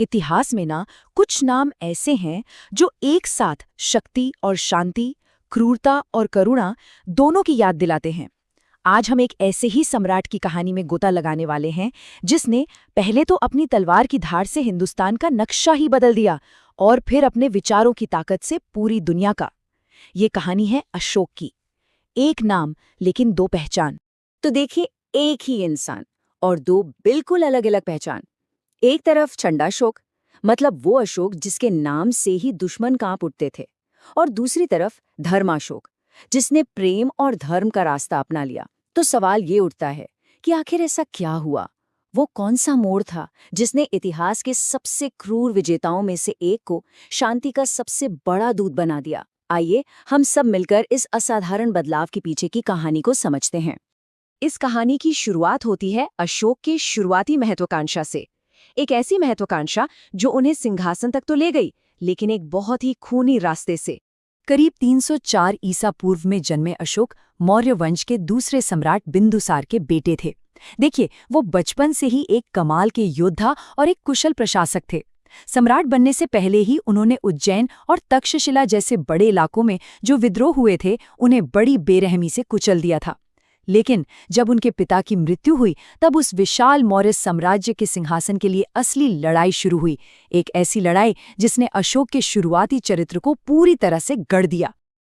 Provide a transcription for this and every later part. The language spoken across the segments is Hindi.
इतिहास में ना कुछ नाम ऐसे हैं जो एक साथ शक्ति और शांति, क्रूरता और करुणा दोनों की याद दिलाते हैं। आज हम एक ऐसे ही सम्राट की कहानी में गोता लगाने वाले हैं जिसने पहले तो अपनी तलवार की धार से हिंदुस्तान का नक्शा ही बदल दिया और फिर अपने विचारों की ताकत से पूरी दुनिया का। ये कहानी है अशोक की। एक नाम लेकिन दो पहचान। तो देखिए, एक ही इंसान और दो बिल्कुल अलग अलग पहचान। एक तरफ चंडाशोक, मतलब वो अशोक जिसके नाम से ही दुश्मन कांप उठते थे, और दूसरी तरफ धर्माशोक, जिसने प्रेम और धर्म का रास्ता अपना लिया। तो सवाल ये उठता है कि आखिर ऐसा क्या हुआ? वो कौन सा मोड़ था जिसने इतिहास के सबसे क्रूर विजेताओं में से एक को शांति का सबसे बड़ा दूत बना दिया? आइए हम सब मिलकर इस असाधारण बदलाव के पीछे की कहानी को समझते हैं। इस कहानी की शुरुआत होती है अशोक के शुरुआती महत्वाकांक्षा से। एक ऐसी महत्वाकांक्षा जो उन्हें सिंहासन तक तो ले गई, लेकिन एक बहुत ही खूनी रास्ते से। करीब 304 ईसा पूर्व में जन्मे अशोक मौर्य वंश के दूसरे सम्राट बिंदुसार के बेटे थे। देखिए, वो बचपन से ही एक कमाल के योद्धा और एक कुशल प्रशासक थे। सम्राट बनने से पहले ही उन्होंने उज्जैन और तक्षशिला जैसे बड़े इलाकों में जो विद्रोह हुए थे उन्हें बड़ी बेरहमी से कुचल दिया था। लेकिन जब उनके पिता की मृत्यु हुई तब उस विशाल मौर्य साम्राज्य के सिंहासन के लिए असली लड़ाई शुरू हुई। एक ऐसी लड़ाई जिसने अशोक के शुरुआती चरित्र को पूरी तरह से गढ़ दिया।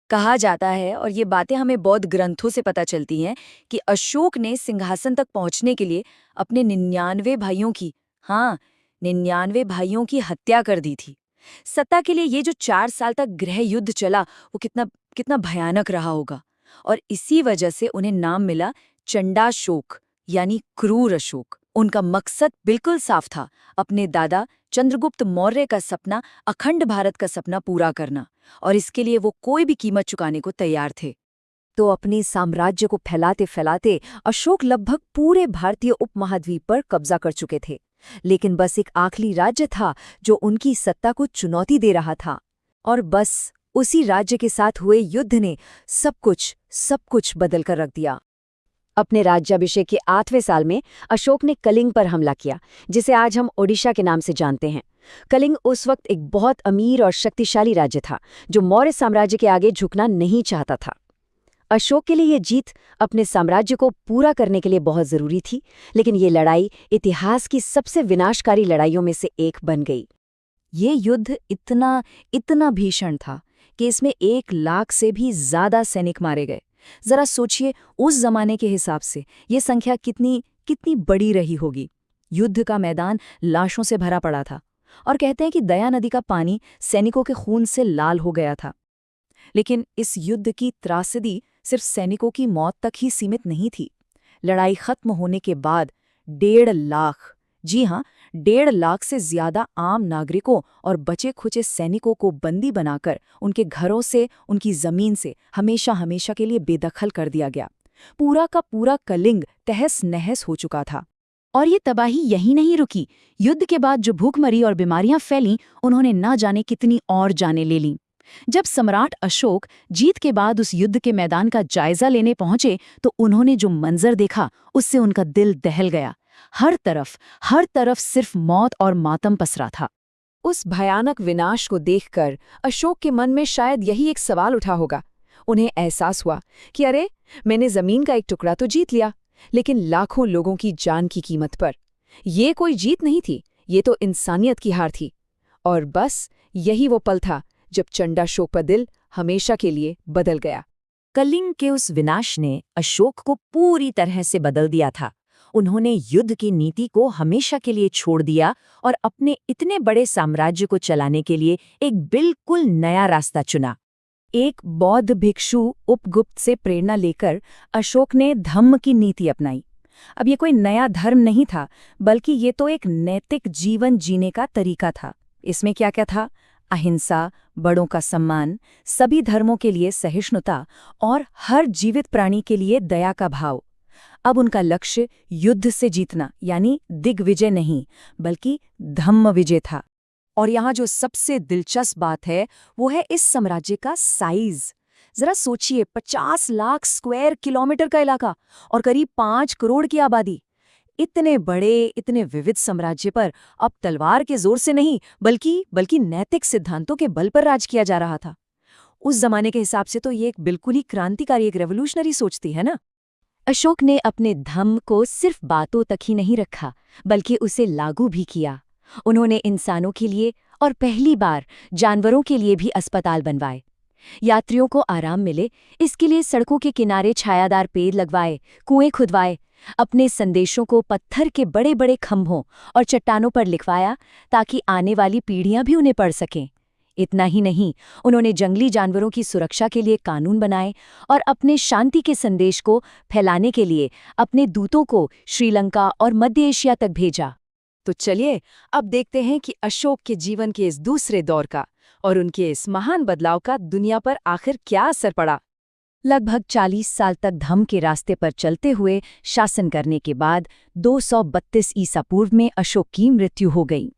कहा जाता है, और ये बातें हमें बौद्ध ग्रंथों से पता चलती हैं, कि अशोक ने सिंहासन तक पहुंचने के लिए अपने 99 भाइयों की, हाँ, 99 भाइयों की हत्या कर दी थी। सत्ता के लिए ये जो 4 साल तक गृह युद्ध चला, वो कितना कितना भयानक रहा होगा। और इसी वजह से उन्हें नाम मिला चंडाशोक, यानी क्रूर अशोक। उनका मकसद बिल्कुल साफ था, अपने दादा चंद्रगुप्त मौर्य का सपना, अखंड भारत का सपना पूरा करना, और इसके लिए वो कोई भी कीमत चुकाने को तैयार थे। तो अपने साम्राज्य को फैलाते फैलाते अशोक लगभग पूरे भारतीय उपमहाद्वीप पर कब्जा कर चुके थे। लेकिन बस एक आखिरी राज्य था जो उनकी सत्ता को चुनौती दे रहा था, और बस उसी राज्य के साथ हुए युद्ध ने सब कुछ बदल कर रख दिया। अपने राज्याभिषेक के 8वें साल में अशोक ने कलिंग पर हमला किया, जिसे आज हम ओडिशा के नाम से जानते हैं। कलिंग उस वक्त एक बहुत अमीर और शक्तिशाली राज्य था जो मौर्य साम्राज्य के आगे झुकना नहीं चाहता था। अशोक के लिए ये जीत अपने साम्राज्य को पूरा करने के लिए बहुत जरूरी थी, लेकिन ये लड़ाई इतिहास की सबसे विनाशकारी लड़ाइयों में से एक बन गई। ये युद्ध इतना भीषण था कि इसमें 1 लाख से भी ज्यादा सैनिक मारे गए। जरा सोचिए, उस जमाने के हिसाब से ये संख्या कितनी बड़ी रही होगी। युद्ध का मैदान लाशों से भरा पड़ा था, और कहते हैं कि दया नदी का पानी सैनिकों के खून से लाल हो गया था। लेकिन इस युद्ध की त्रासदी सिर्फ सैनिकों की मौत तक ही सीमित नहीं थी। लड़ाई खत्म होने के बाद 1.5 लाख, जी हाँ, 1.5 लाख से ज्यादा आम नागरिकों और बचे खुचे सैनिकों को बंदी बनाकर उनके घरों से, उनकी जमीन से हमेशा के लिए बेदखल कर दिया गया। पूरा का पूरा कलिंग तहस नहस हो चुका था। और ये तबाही यहीं नहीं रुकी। युद्ध के बाद जो भूखमरी और बीमारियां फैलीं, उन्होंने ना जाने कितनी और जानें ले लीं। जब सम्राट अशोक जीत के बाद उस युद्ध के मैदान का जायजा लेने पहुंचे तो उन्होंने जो मंजर देखा उससे उनका दिल दहल गया। हर तरफ सिर्फ मौत और मातम पसरा था। उस भयानक विनाश को देखकर अशोक के मन में शायद यही एक सवाल उठा होगा। उन्हें एहसास हुआ कि अरे, मैंने जमीन का एक टुकड़ा तो जीत लिया, लेकिन लाखों लोगों की जान की कीमत पर। ये कोई जीत नहीं थी, ये तो इंसानियत की हार थी। और बस यही वो पल था जब चंडाशोक का दिल हमेशा के लिए बदल गया। कलिंग के उस विनाश ने अशोक को पूरी तरह से बदल दिया था। उन्होंने युद्ध की नीति को हमेशा के लिए छोड़ दिया और अपने इतने बड़े साम्राज्य को चलाने के लिए एक बिल्कुल नया रास्ता चुना। एक बौद्ध भिक्षु उपगुप्त से प्रेरणा लेकर अशोक ने धम्म की नीति अपनाई। अब ये कोई नया धर्म नहीं था, बल्कि ये तो एक नैतिक जीवन जीने का तरीका था। इसमें क्या क्या था? अहिंसा, बड़ों का सम्मान, सभी धर्मों के लिए सहिष्णुता और हर जीवित प्राणी के लिए दया का भाव। अब उनका लक्ष्य युद्ध से जीतना, यानी दिग्विजय नहीं, बल्कि धम्म विजय था। और यहाँ जो सबसे दिलचस्प बात है वो है इस साम्राज्य का साइज। जरा सोचिए, 50 लाख स्क्वायर किलोमीटर का इलाका और करीब 5 करोड़ की आबादी। इतने बड़े, इतने विविध साम्राज्य पर अब तलवार के जोर से नहीं, बल्कि नैतिक सिद्धांतों के बल पर राज किया जा रहा था। उस जमाने के हिसाब से तो ये एक बिल्कुल ही क्रांतिकारी, एक रेवोल्यूशनरी सोच थी, है ना? अशोक ने अपने धम्म को सिर्फ बातों तक ही नहीं रखा, बल्कि उसे लागू भी किया। उन्होंने इंसानों के लिए और पहली बार जानवरों के लिए भी अस्पताल बनवाए। यात्रियों को आराम मिले, इसके लिए सड़कों के किनारे छायादार पेड़ लगवाए, कुएं खुदवाए। अपने संदेशों को पत्थर के बड़े बड़े खंभों और चट्टानों पर लिखवाया, ताकि आने वाली पीढ़ियां भी उन्हें पढ़ सकें। इतना ही नहीं, उन्होंने जंगली जानवरों की सुरक्षा के लिए कानून बनाए और अपने शांति के संदेश को फैलाने के लिए अपने दूतों को श्रीलंका और मध्य एशिया तक भेजा। तो चलिए अब देखते हैं कि अशोक के जीवन के इस दूसरे दौर का और उनके इस महान बदलाव का दुनिया पर आखिर क्या असर पड़ा। लगभग 40 साल तक धम्म के रास्ते पर चलते हुए शासन करने के बाद 232 ईसा पूर्व में अशोक की मृत्यु हो गई।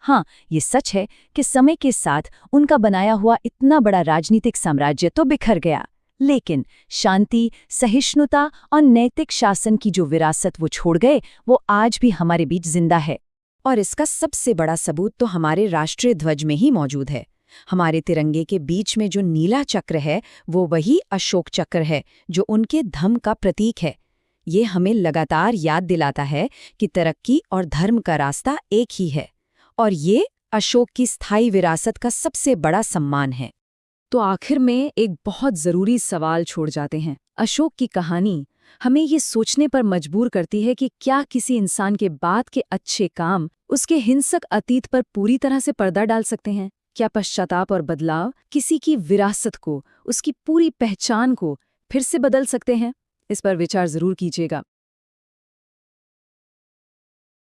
हाँ, ये सच है कि समय के साथ उनका बनाया हुआ इतना बड़ा राजनीतिक साम्राज्य तो बिखर गया, लेकिन शांति, सहिष्णुता और नैतिक शासन की जो विरासत वो छोड़ गए, वो आज भी हमारे बीच जिंदा है। और इसका सबसे बड़ा सबूत तो हमारे राष्ट्रीय ध्वज में ही मौजूद है। हमारे तिरंगे के बीच में जो नीला चक्र है, वो वही अशोक चक्र है, जो उनके धम्म का प्रतीक है। ये हमें लगातार याद दिलाता है कि तरक्की और धर्म का रास्ता एक ही है, और ये अशोक की स्थायी विरासत का सबसे बड़ा सम्मान है। तो आखिर में एक बहुत ज़रूरी सवाल छोड़ जाते हैं। अशोक की कहानी हमें ये सोचने पर मजबूर करती है कि क्या किसी इंसान के बाद के अच्छे काम उसके हिंसक अतीत पर पूरी तरह से पर्दा डाल सकते हैं? क्या पश्चाताप और बदलाव किसी की विरासत को, उसकी पूरी पहचान को फिर से बदल सकते हैं? इस पर विचार जरूर कीजिएगा।